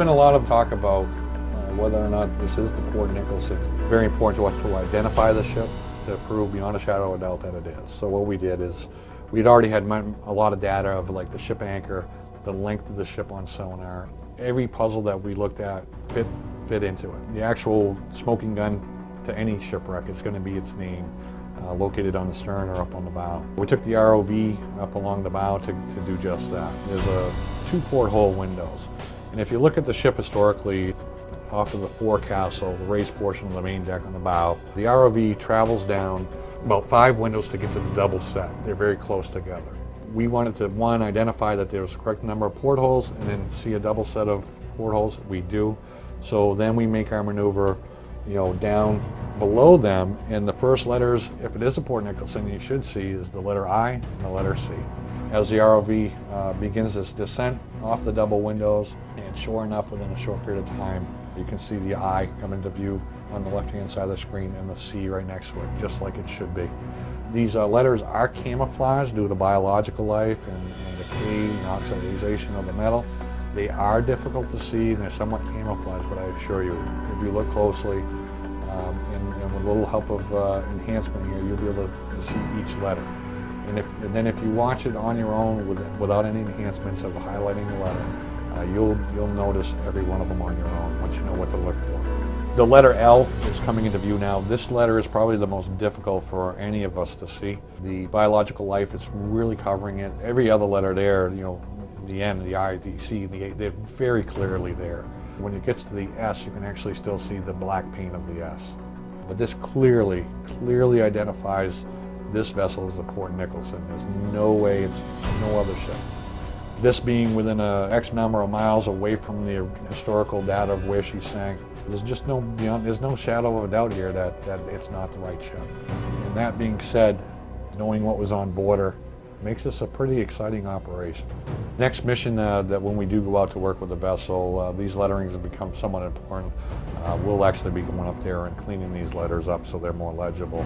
been a lot of talk about whether or not this is the Port Nicholson. Very important to us to identify the ship to prove beyond a shadow of a doubt that it is. So what we did is we'd already had a lot of data of like the ship anchor, the length of the ship on sonar. Every puzzle that we looked at fit into it. The actual smoking gun to any shipwreck is going to be its name, located on the stern or up on the bow. We took the ROV up along the bow to do just that. There's two porthole windows. And if you look at the ship historically, off of the forecastle, the raised portion of the main deck on the bow, the ROV travels down about 5 windows to get to the double set. They're very close together. We wanted to, one, identify that there was the correct number of portholes and then see a double set of portholes. We do. So then we make our maneuver, down below them, and the first letters, if it is a Port Nicholson, you should see is the letter I and the letter C. As the ROV begins its descent off the double windows, and sure enough, within a short period of time, you can see the I come into view on the left-hand side of the screen and the C right next to it, just like it should be. These letters are camouflaged due to biological life and decay and oxidization of the metal. They are difficult to see and they're somewhat camouflaged, but I assure you, if you look closely, and with a little help of enhancement here, you'll be able to see each letter. And then if you watch it on your own without any enhancements of highlighting the letter, you'll notice every one of them on your own once you know what to look for. The letter L is coming into view now. This letter is probably the most difficult for any of us to see. The biological life is really covering it. Every other letter there, the N, the I, the C, the A, they're very clearly there. When it gets to the S, you can actually still see the black paint of the S. But this clearly identifies this vessel as a Port Nicholson. There's no way it's no other ship. This being within X number of miles away from the historical data of where she sank, there's just there's no shadow of a doubt here that it's not the right ship. And that being said, knowing what was on board her makes this a pretty exciting operation. Next mission, that when we do go out to work with the vessel, these letterings have become somewhat important. We'll actually be going up there and cleaning these letters up so they're more legible.